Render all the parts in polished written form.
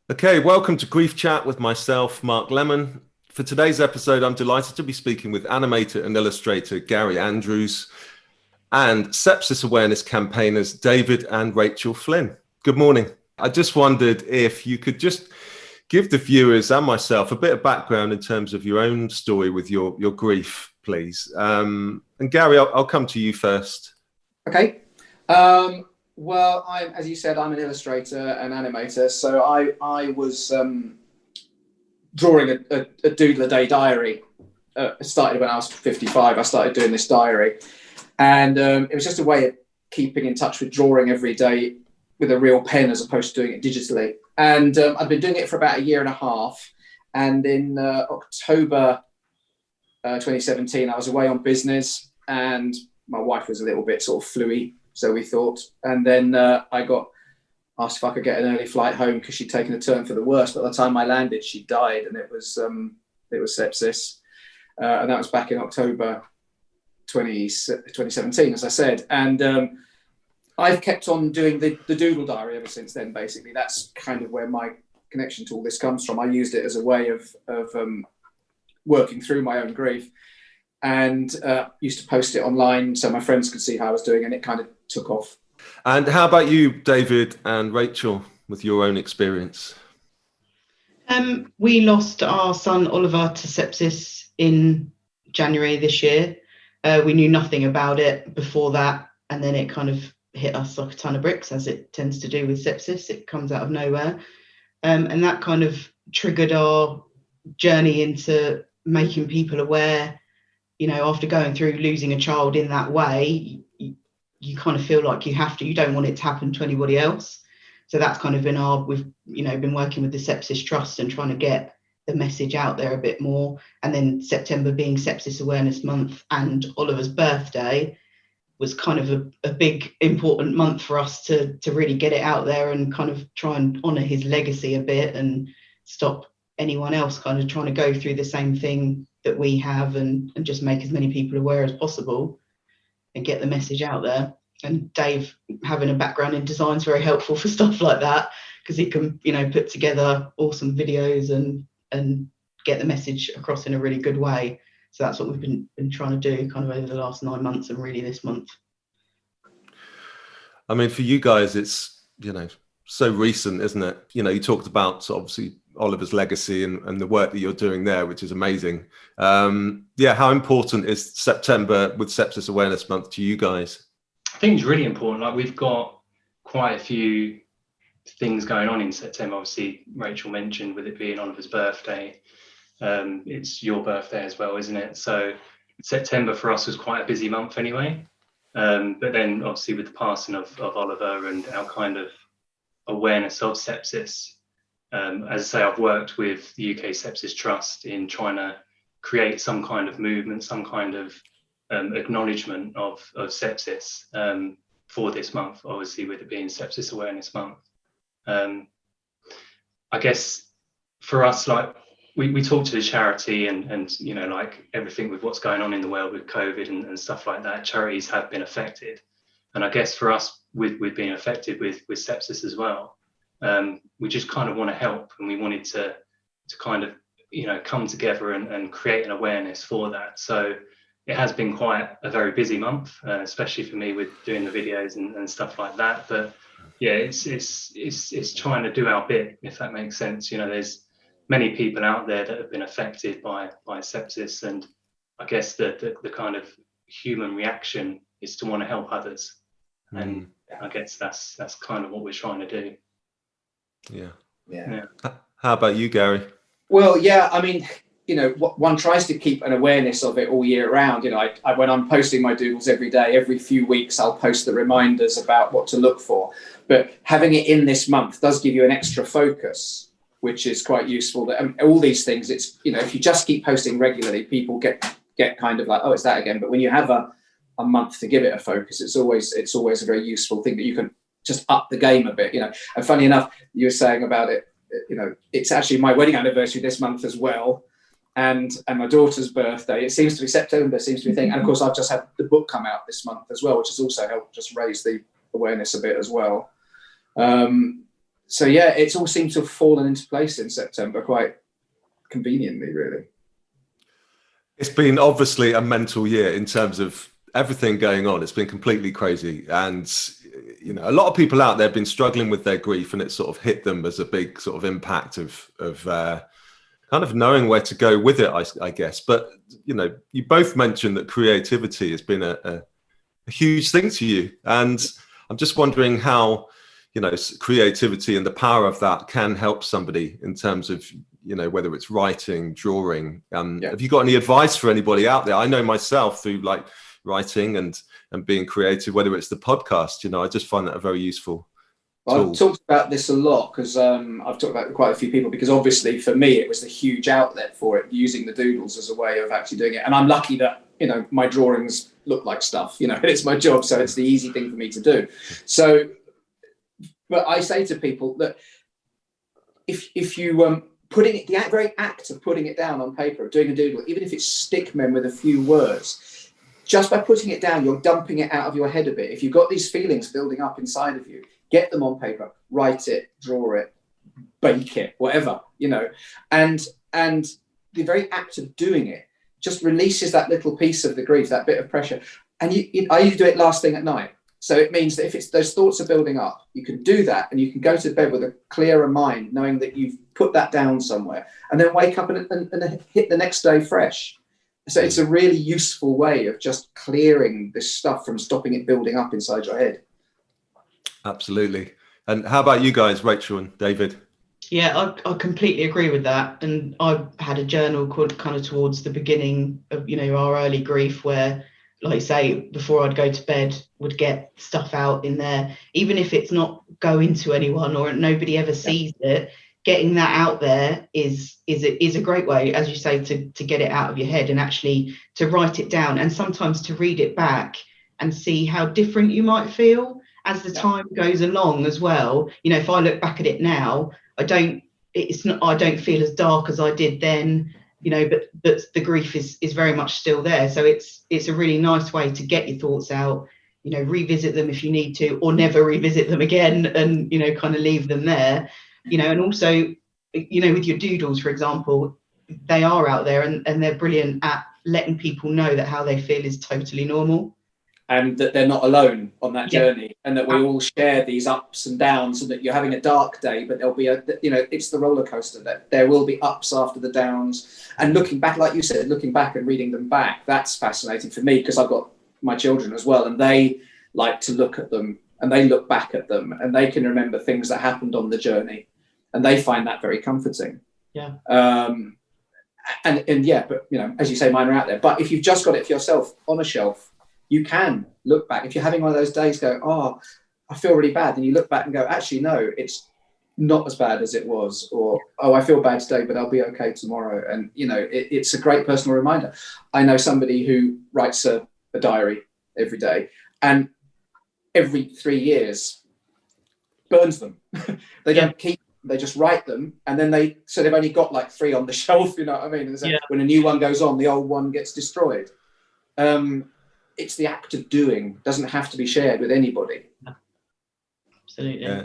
Okay, welcome to Grief Chat with myself, Mark Lemon. For today's episode, I'm delighted to be speaking with animator and illustrator Gary Andrews and sepsis awareness campaigners David and Rachel Flynn. Good morning. I just wondered if you could just give the viewers and myself a bit of background in terms of your own story with your grief, please. And Gary, I'll come to you first. Okay. Well, as you said, I'm an illustrator and animator. So I was drawing a doodle a day diary. It started when I was 55. I started doing this diary, and it was just a way of keeping in touch with drawing every day with a real pen as opposed to doing it digitally. And I've been doing it for about a year and a half. And in October 2017, I was away on business, and my wife was a little bit sort of fluey, so we thought. And then I got asked if I could get an early flight home because she'd taken a turn for the worse. By the time I landed, she died, and it was sepsis, and that was back in October 2017, as I said. And I've kept on doing the doodle diary ever since then. Basically, that's kind of where my connection to all this comes from. I used it as a way of working through my own grief, and used to post it online so my friends could see how I was doing, and it kind of took off. And how about you, David and Rachel, with your own experience? We lost our son Oliver to sepsis in January this year. We knew nothing about it before that, and then it kind of hit us like a ton of bricks, as it tends to do with sepsis. It comes out of nowhere, and that kind of triggered our journey into making people aware. You know, after going through losing a child in that way, you kind of feel like you don't want it to happen to anybody else. So that's kind of been we've been working with the Sepsis Trust and trying to get the message out there a bit more. And then September being Sepsis Awareness Month and Oliver's birthday was kind of a big important month for us to really get it out there and kind of try and honour his legacy a bit and stop anyone else kind of trying to go through the same thing that we have, and just make as many people aware as possible and get the message out there. And Dave, having a background in design, is very helpful for stuff like that, because he can put together awesome videos and get the message across in a really good way. So that's what we've been trying to do kind of over the last 9 months and really this month. I mean, for you guys, it's so recent, isn't it? You talked about obviously Oliver's legacy and the work that you're doing there, which is amazing. How important is September with Sepsis Awareness Month to you guys? I think it's really important. Like, we've got quite a few things going on in September. Obviously, Rachel mentioned with it being Oliver's birthday. It's your birthday as well, isn't it? So September for us was quite a busy month anyway. But then obviously with the passing of Oliver and our kind of awareness of sepsis, as I say, I've worked with the UK Sepsis Trust in trying to create some kind of movement, some kind of acknowledgement of sepsis for this month, obviously with it being Sepsis Awareness Month. I guess for us, like, we talk to the charity and like everything with what's going on in the world with COVID and stuff like that, charities have been affected. And I guess for us, with being affected with sepsis as well, we just kind of want to help, and we wanted to kind of come together and create an awareness for that. So it has been quite a very busy month, especially for me with doing the videos and stuff like that. But yeah, it's trying to do our bit, if that makes sense. There's many people out there that have been affected by sepsis, and I guess the kind of human reaction is to want to help others. And I guess that's kind of what we're trying to do. Yeah. How about you, Gary? Well, yeah, I mean, one tries to keep an awareness of it all year round. When I'm posting my doodles every day, every few weeks, I'll post the reminders about what to look for. But having it in this month does give you an extra focus, which is quite useful. All these things, it's, if you just keep posting regularly, people get kind of like, oh, it's that again. But when you have a month to give it a focus, it's always a very useful thing that you can just up the game a bit, And funny enough, you were saying about it, it's actually my wedding anniversary this month as well, and my daughter's birthday. It seems to be September, seems to be a thing. And of course, I've just had the book come out this month as well, which has also helped just raise the awareness a bit as well. So yeah, it's all seemed to have fallen into place in September quite conveniently, really. It's been obviously a mental year in terms of everything going on. It's been completely crazy. And, you know, a lot of people out there have been struggling with their grief, and it sort of hit them as a big sort of impact of kind of knowing where to go with it, I guess. But, you know, you both mentioned that creativity has been a huge thing to you. And I'm just wondering how, you know, creativity and the power of that can help somebody in terms of, you know, whether it's writing, drawing. Have you got any advice for anybody out there? I know myself through like writing and being creative, whether it's the podcast, you know, I just find that a very useful tool. I've talked about this a lot because I've talked about quite a few people, because obviously for me it was a huge outlet for it, using the doodles as a way of actually doing it. And I'm lucky that, you know, my drawings look like stuff, you know, it's my job, so it's the easy thing for me to do. So, but I say to people that if you putting it, the very act of putting it down on paper, of doing a doodle, even if it's stickmen with a few words, just by putting it down, you're dumping it out of your head a bit. If you've got these feelings building up inside of you, get them on paper, write it, draw it, bake it, whatever, you know, and the very act of doing it just releases that little piece of the grief, that bit of pressure. And I usually do it last thing at night. So it means that if it's those thoughts are building up, you can do that, and you can go to bed with a clearer mind, knowing that you've put that down somewhere, and then wake up and hit the next day fresh. So it's a really useful way of just clearing this stuff from stopping it building up inside your head. Absolutely. And how about you guys, Rachel and David? Yeah, I completely agree with that. And I had a journal called kind of towards the beginning of, you know, our early grief, where, like I say, before I'd go to bed, would get stuff out in there, even if it's not going to anyone or nobody ever sees it. Getting that out there is a great way, as you say, to get it out of your head and actually to write it down, and sometimes to read it back and see how different you might feel as the time goes along as well. You know, if I look back at it now, I don't feel as dark as I did then, you know, but the grief is very much still there. So it's a really nice way to get your thoughts out, you know, revisit them if you need to, or never revisit them again, and, you know, kind of leave them there, you know. And also, you know, with your doodles, for example, they are out there and they're brilliant at letting people know that how they feel is totally normal. And that they're not alone on that journey, and that we all share these ups and downs, and that you're having a dark day, but there'll be you know, it's the roller coaster, that there will be ups after the downs. And looking back, like you said, looking back and reading them back, that's fascinating for me, because I've got my children as well, and they like to look at them, and they look back at them, and they can remember things that happened on the journey, and they find that very comforting. Yeah. And yeah, but, you know, as you say, mine are out there. But if you've just got it for yourself on a shelf, you can look back. If you're having one of those days, go, oh, I feel really bad. And you look back and go, actually, no, it's not as bad as it was. Or, oh, I feel bad today, but I'll be okay tomorrow. And, you know, it's a great personal reminder. I know somebody who writes a diary every day, and every 3 years burns them. They don't keep, they just write them. And then they've only got like 3 on the shelf, you know what I mean? When a new one goes on, the old one gets destroyed. It's the act of doing, doesn't have to be shared with anybody. Absolutely. Yeah.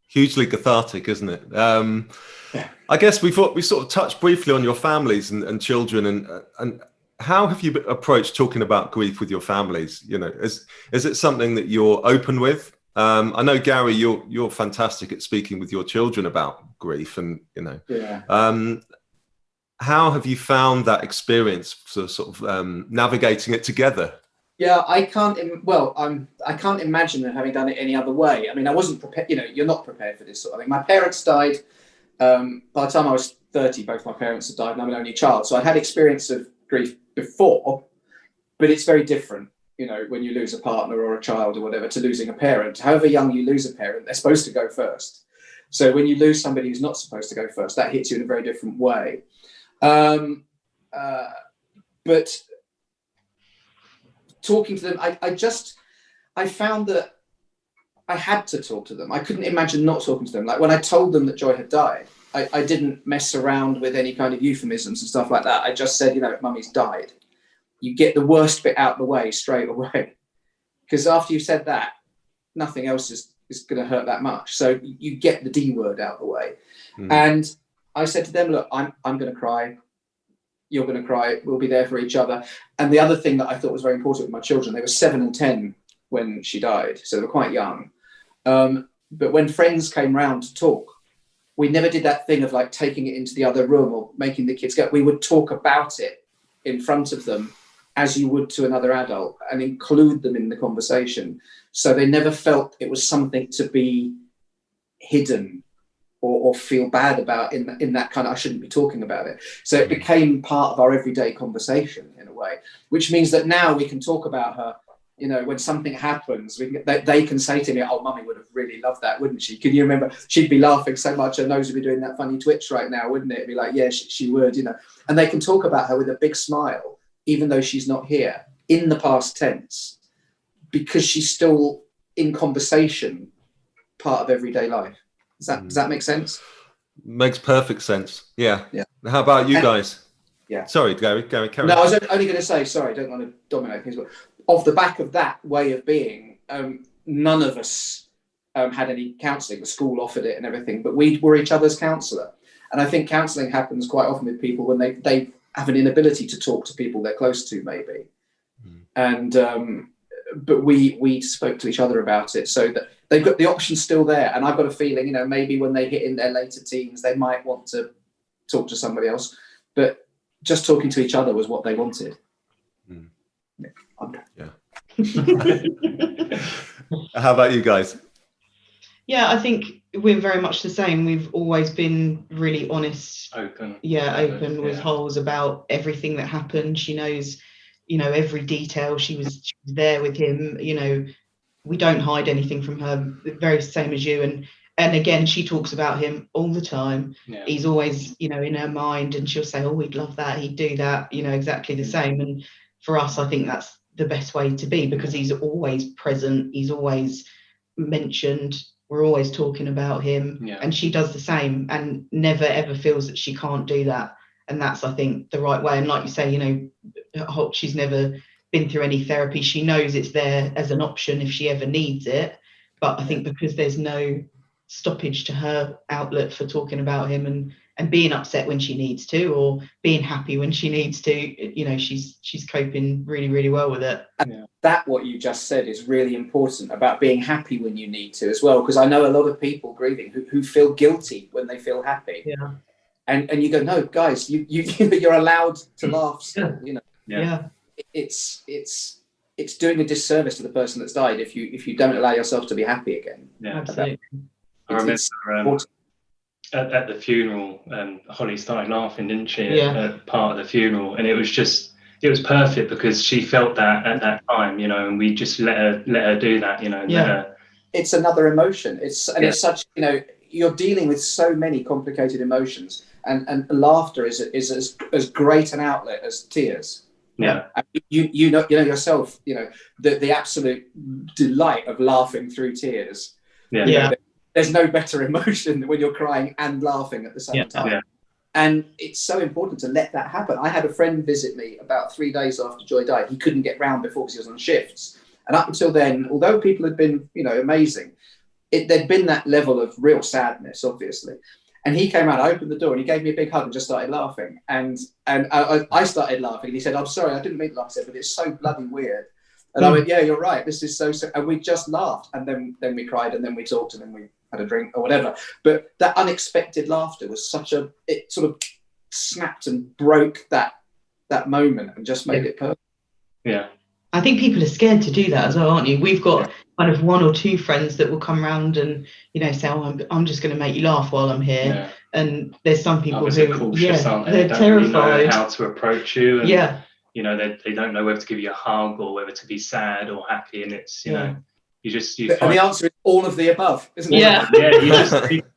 Hugely cathartic, isn't it? I guess we sort of touched briefly on your families and children, and how have you approached talking about grief with your families? You know, is it something that you're open with? I know, Gary, you're fantastic at speaking with your children about grief, and, you know, how have you found that experience, sort of navigating it together? Yeah, I can't imagine having done it any other way. I mean, I wasn't prepared. You know, you're not prepared for this sort of thing. My parents died by the time I was 30. Both my parents had died, and I'm an only child, so I'd had experience of grief before, but it's very different, you know, when you lose a partner or a child or whatever, to losing a parent. However young you lose a parent, they're supposed to go first. So when you lose somebody who's not supposed to go first, that hits you in a very different way. But talking to them, I found that I had to talk to them. I couldn't imagine not talking to them. Like when I told them that Joy had died, I didn't mess around with any kind of euphemisms and stuff like that. I just said, you know, Mummy's died. You get the worst bit out of the way straight away. Because after you've said that, nothing else is going to hurt that much. So you get the D word out of the way. And I said to them, look, I'm going to cry. You're going to cry. We'll be there for each other. And the other thing that I thought was very important with my children, they were 7 and 10 when she died. So they were quite young. But when friends came round to talk, we never did that thing of like taking it into the other room or making the kids go. We would talk about it in front of them as you would to another adult and include them in the conversation. So they never felt it was something to be hidden or feel bad about in that kind of, I shouldn't be talking about it. So it became part of our everyday conversation in a way, which means that now we can talk about her. You know, when something happens, they can say to me, oh, Mummy would have really loved that, wouldn't she? Can you remember? She'd be laughing so much, her nose would be doing that funny twitch right now, wouldn't it? It'd be like, yeah, she would, you know. And they can talk about her with a big smile, even though she's not here, in the past tense, because she's still in conversation, part of everyday life. Does that make sense? Makes perfect sense. Yeah. Yeah. How about you guys? Yeah. Sorry, Gary, carry on. No, I was only going to say, sorry, I don't want to dominate things, but off the back of that way of being, none of us had any counselling. The school offered it and everything, but we were each other's counsellor. And I think counselling happens quite often with people when they have an inability to talk to people they're close to, maybe. And but we spoke to each other about it, so that they've got the option still there. And I've got a feeling, you know, maybe when they hit in their later teens, they might want to talk to somebody else, but just talking to each other was what they wanted. Yeah. How about you guys? Yeah, I think we're very much the same. We've always been really honest, open with Holes about everything that happened. She knows, you know, every detail. She was there with him. You know, we don't hide anything from her. Very same as you. And again, she talks about him all the time. Yeah. He's always, you know, in her mind, and she'll say, "Oh, we'd love that. He'd do that." You know, exactly the same. And for us, I think that's the best way to be, because he's always present. He's always mentioned. We're always talking about him, and she does the same, and never ever feels that she can't do that. And that's, I think, the right way. And like you say, you know, she's never been through any therapy. She knows it's there as an option if she ever needs it. But I think because there's no stoppage to her outlet for talking about him and being upset when she needs to, or being happy when she needs to, you know, she's coping really, really well with it. And that what you just said is really important about being happy when you need to as well, because I know a lot of people grieving who feel guilty when they feel happy. Yeah. And you go, no, guys, you're allowed to laugh still, you know. Yeah. It's doing a disservice to the person that's died if you don't allow yourself to be happy again. Yeah, absolutely. I remember at the funeral, Holly started laughing, didn't she? Yeah. At part of the funeral, and it was perfect because she felt that at that time, you know, and we just let her do that, you know. And let her... It's another emotion. It's such, you know, you're dealing with so many complicated emotions, and laughter is as great an outlet as tears. Yeah. You know yourself, you know, the absolute delight of laughing through tears. Yeah. You know, there's no better emotion than when you're crying and laughing at the same time. Yeah. And it's so important to let that happen. I had a friend visit me about 3 days after Joy died. He couldn't get round before because he was on shifts. And up until then, although people had been, you know, amazing, there'd been that level of real sadness, obviously. And he came out, I opened the door, and he gave me a big hug and just started laughing. And I started laughing. And he said, "I'm sorry, I didn't mean to laugh," I said, "but it's so bloody weird." And I went, "Yeah, you're right. This is so." And we just laughed, and then we cried, and then we talked, and then we had a drink or whatever. But that unexpected laughter was it sort of snapped and broke that moment and just made it perfect. Yeah. I think people are scared to do that as well, aren't you? We've got kind of 1 or 2 friends that will come around and, you know, say, "Oh, I'm just going to make you laugh while I'm here." Yeah. And there's some people who are cautious, aren't they? They're don't terrified. Really know how to approach you. And, you know, they don't know whether to give you a hug or whether to be sad or happy. And it's, you know, you and the answer is all of the above, isn't it? Yeah.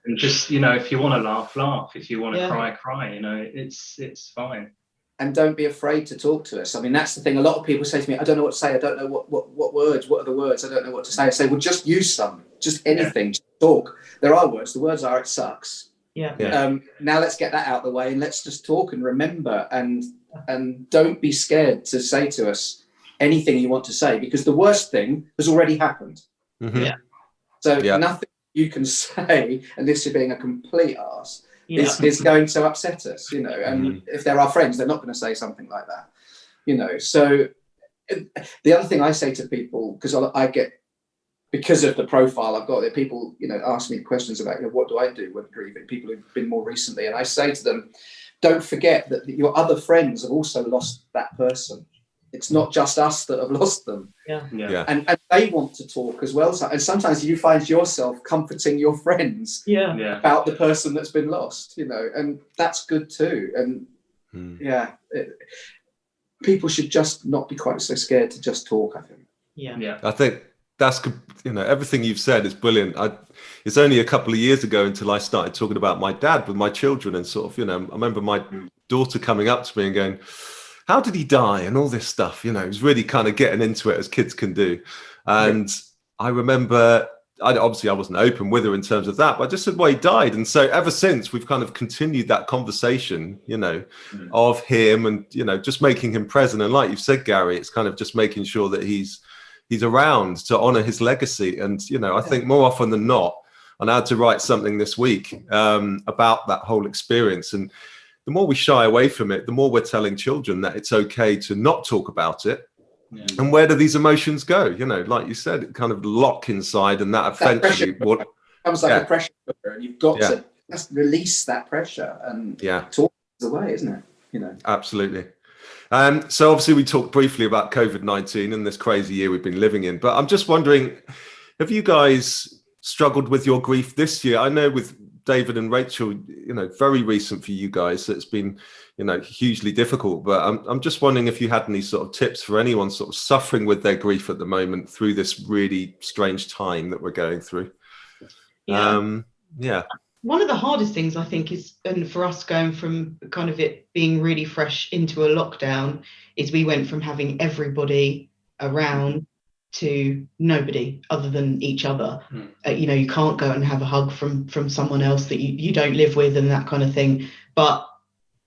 You just you know, if you want to laugh. If you want to cry. You know, it's fine. And don't be afraid to talk to us. I mean, that's the thing. A lot of people say to me, "I don't know what to say. I don't know what words. What are the words? I don't know what to say." I say, "Well, just use some. Just anything. Just talk. There are words. The words are, it sucks." Yeah. Now let's get that out of the way and let's just talk and remember, and don't be scared to say to us anything you want to say, because the worst thing has already happened. Mm-hmm. Yeah. So Yeah. nothing you can say, and this is being a complete arse, is going to upset us, you know. And if they're our friends, they're not going to say something like that, you know. So the other thing I say to people, because I get, because of the profile I've got, that people, you know, ask me questions about, you know, what do I do when grieving? People who've been more recently, and I say to them, don't forget that your other friends have also lost that person. It's not just us that have lost them. Yeah. And they want to talk as well. So, and sometimes you find yourself comforting your friends about the person that's been lost, you know, and that's good too. And people should just not be quite so scared to just talk, I think. Yeah. I think that's, you know, everything you've said is brilliant. It's only a couple of years ago until I started talking about my dad with my children, and sort of, you know, I remember my daughter coming up to me and going, how did he die, and all this stuff, you know. It was really kind of getting into it, as kids can do. And I remember, I wasn't open with her in terms of that, but I just said, well, he died. And so ever since, we've kind of continued that conversation, you know, of him, and, you know, just making him present. And like you've said, Gary, it's kind of just making sure that he's around to honor his legacy. And, you know, I think more often than not, and I had to write something this week about that whole experience. And the more we shy away from it, the more we're telling children that it's okay to not talk about it. And where do these emotions go? You know, like you said, it kind of lock inside, and that eventually comes like a pressure cooker, and you've got to just release that pressure and talk away, isn't it? You know, absolutely. So obviously we talked briefly about COVID-19 and this crazy year we've been living in, but I'm just wondering, have you guys struggled with your grief this year? I know with David and Rachel, you know, very recent for you guys, so it's been, you know, hugely difficult, but I'm just wondering if you had any sort of tips for anyone sort of suffering with their grief at the moment through this really strange time that we're going through. One of the hardest things, I think, is, and for us going from kind of it being really fresh into a lockdown, is we went from having everybody around to nobody other than each other. You know, you can't go and have a hug from someone else that you don't live with and that kind of thing. But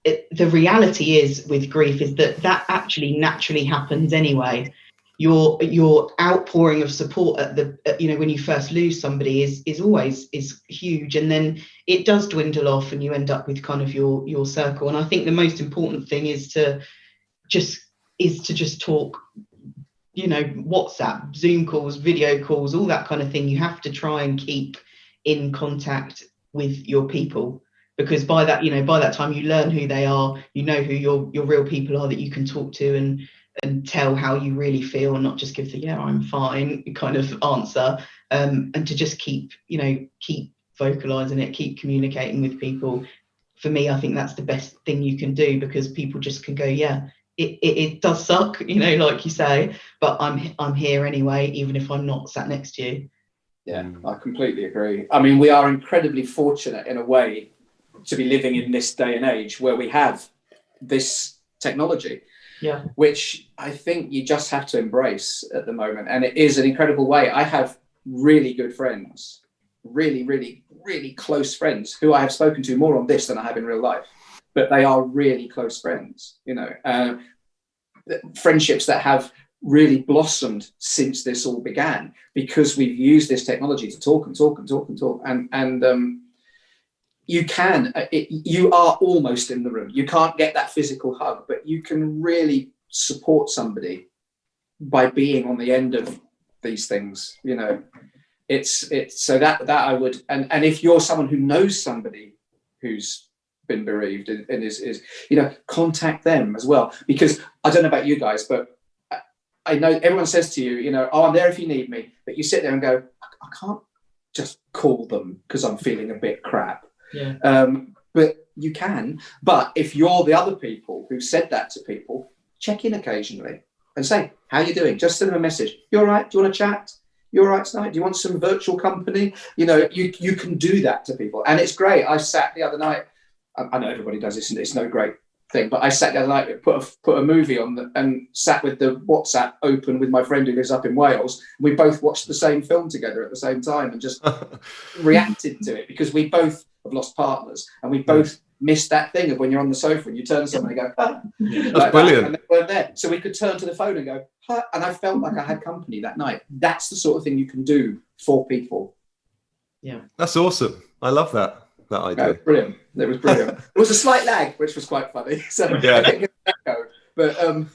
the reality is with grief is that actually naturally happens anyway. Your outpouring of support at you know, when you first lose somebody is always huge, and then it does dwindle off and you end up with kind of your circle. And I think the most important thing is to just talk, you know, WhatsApp, Zoom calls, video calls, all that kind of thing. You have to try and keep in contact with your people, because by that time you learn who they are, you know who your real people are that you can talk to and tell how you really feel, and not just give the I'm fine kind of answer, and to just keep vocalizing it, keep communicating with people. For me, I think that's the best thing you can do, because people just can go, it does suck, you know, like you say, but I'm here anyway, even if I'm not sat next to you. Yeah, I completely agree. I mean, we are incredibly fortunate in a way to be living in this day and age where we have this technology, which I think you just have to embrace at the moment. And it is an incredible way. I have really good friends, really, really, really close friends who I have spoken to more on this than I have in real life, but they are really close friends, you know, friendships that have really blossomed since this all began, because we've used this technology to talk and talk and talk and talk. And you are almost in the room. You can't get that physical hug, but you can really support somebody by being on the end of these things. You know, it's so that I would, and if you're someone who knows somebody who's been bereaved and is, you know, contact them as well, because I don't know about you guys, but I know everyone says to you, you know, I'm there if you need me, but you sit there and go, I can't just call them because I'm feeling a bit crap. But you can. But if you're the other people who said that to people, check in occasionally and say, how you doing? Just send them a message. You all right? Do you want to chat? You all right tonight? Do you want some virtual company? You know, you can do that to people. And it's great. I sat the other night, I know everybody does this and it's no great thing, but I sat the other night, put a movie on and sat with the WhatsApp open with my friend who lives up in Wales. We both watched the same film together at the same time and just reacted to it, because we both have lost partners and we both missed that thing of when you're on the sofa and you turn to someone and go, that's like brilliant. and they weren't there. So we could turn to the phone and go, and I felt like I had company that night. That's the sort of thing you can do for people Yeah, that's awesome. I love that idea. Brilliant. It was brilliant. It was a slight lag, which was quite funny. So Yeah. I couldn't get that code. But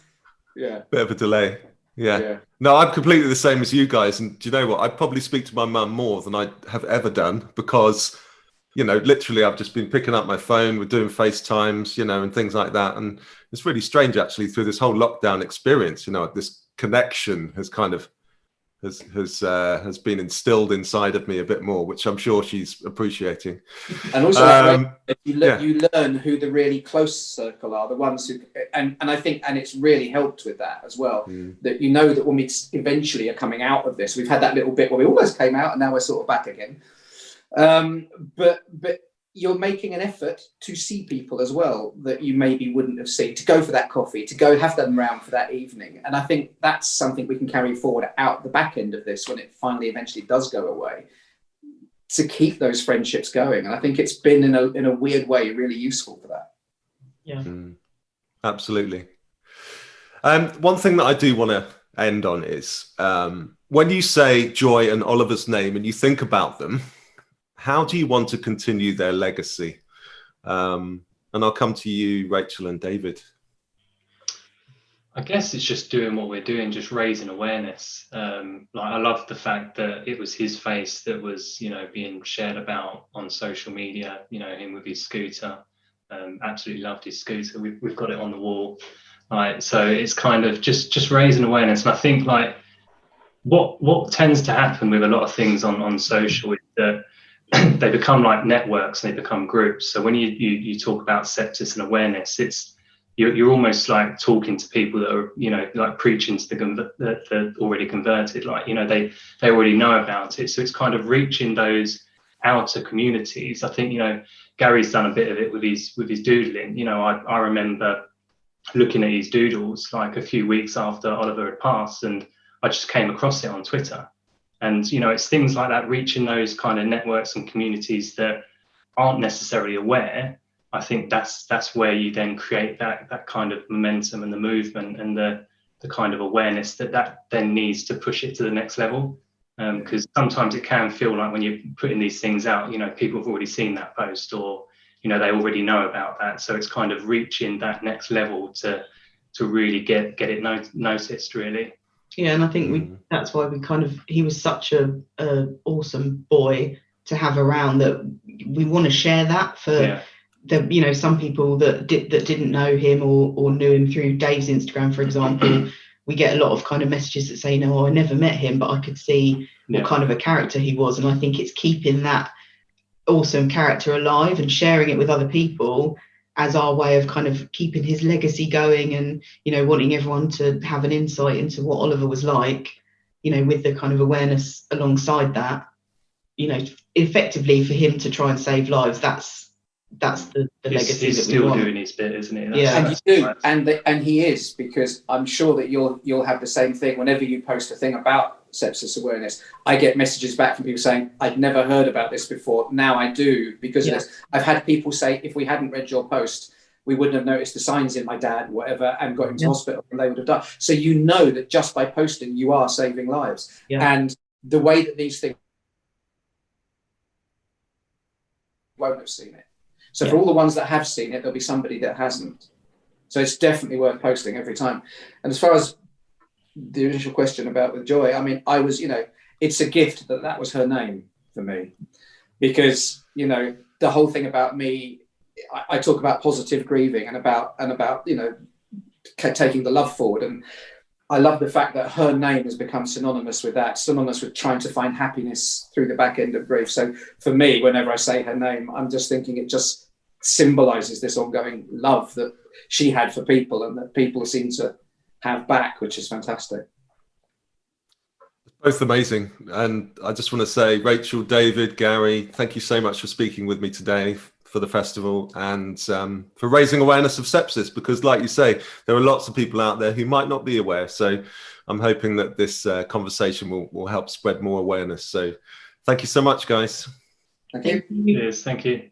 yeah. Bit of a delay. Yeah. No, I'm completely the same as you guys. And do you know what? I'd probably speak to my mum more than I have ever done because, you know, literally I've just been picking up my phone, we're doing FaceTimes, you know, and things like that. And it's really strange actually through this whole lockdown experience, you know, this connection has kind of has been instilled inside of me a bit more, which I'm sure she's appreciating. And also, you learn who the really close circle are, the ones who, and I think, and it's really helped with that as well. That you know that when we eventually are coming out of this, we've had that little bit where we almost came out, and now we're sort of back again. But you're making an effort to see people as well that you maybe wouldn't have seen, to go for that coffee, to go have them round for that evening. And I think that's something we can carry forward out the back end of this when it finally eventually does go away, to keep those friendships going. And I think it's been in a weird way really useful for that. Yeah. Absolutely. One thing that I do want to end on is when you say Joy and Oliver's name and you think about them, how do you want to continue their legacy? And I'll come to you, Rachel and David. I guess it's just doing what we're doing, just raising awareness. Like I love the fact that it was his face that was, you know, being shared about on social media. You know, him with his scooter. Absolutely loved his scooter. We've got it on the wall. Right, so it's kind of just raising awareness. And I think like what tends to happen with a lot of things on social is that they become like networks and they become groups. So when you talk about sepsis and awareness, it's you're almost like talking to people that are, you know, like preaching to the already converted, like, you know, they already know about it. So it's kind of reaching those outer communities. I think, you know, Gary's done a bit of it with his doodling. You know, I remember looking at his doodles like a few weeks after Oliver had passed, and I just came across it on Twitter. And, you know, it's things like that, reaching those kind of networks and communities that aren't necessarily aware. I think that's where you then create that kind of momentum and the movement and the kind of awareness that then needs to push it to the next level. Because sometimes it can feel like when you're putting these things out, you know, people have already seen that post, or, you know, they already know about that. So it's kind of reaching that next level to really get it noticed, really. Yeah, and I think that's why he was such a awesome boy to have around, that we want to share that for the, you know, some people that didn't know him or knew him through Dave's Instagram, for example. We get a lot of kind of messages that say, no, I never met him, but I could see what kind of a character he was. And I think it's keeping that awesome character alive and sharing it with other people as our way of kind of keeping his legacy going, and, you know, wanting everyone to have an insight into what Oliver was like, you know, with the kind of awareness alongside that, you know, effectively for him to try and save lives. That's the legacy he's that still we want. doing his bit, isn't he? And you do, and he is, because I'm sure that you'll have the same thing whenever you post a thing about sepsis awareness. I get messages back from people saying, I'd never heard about this before, now I do because of this. I've had people say, if we hadn't read your post, we wouldn't have noticed the signs in my dad, whatever, and got into hospital, and they would have died. So you know that just by posting, you are saving lives. And the way that these things won't have seen it. So for all the ones that have seen it, there'll be somebody that hasn't. So it's definitely worth posting every time. And as far as the initial question about with Joy, I mean, I was, you know, it's a gift that was her name for me, because, you know, the whole thing about me, I talk about positive grieving and about, you know, taking the love forward. And I love the fact that her name has become synonymous with that, synonymous with trying to find happiness through the back end of grief. So for me, whenever I say her name, I'm just thinking it just symbolizes this ongoing love that she had for people and that people seem to have back, which is fantastic. Both amazing. And I just want to say, Rachel, David, Gary, thank you so much for speaking with me today for the festival, and for raising awareness of sepsis, because like you say, there are lots of people out there who might not be aware. So I'm hoping that this conversation will help spread more awareness. So thank you so much, guys. Thank you. Yes, thank you.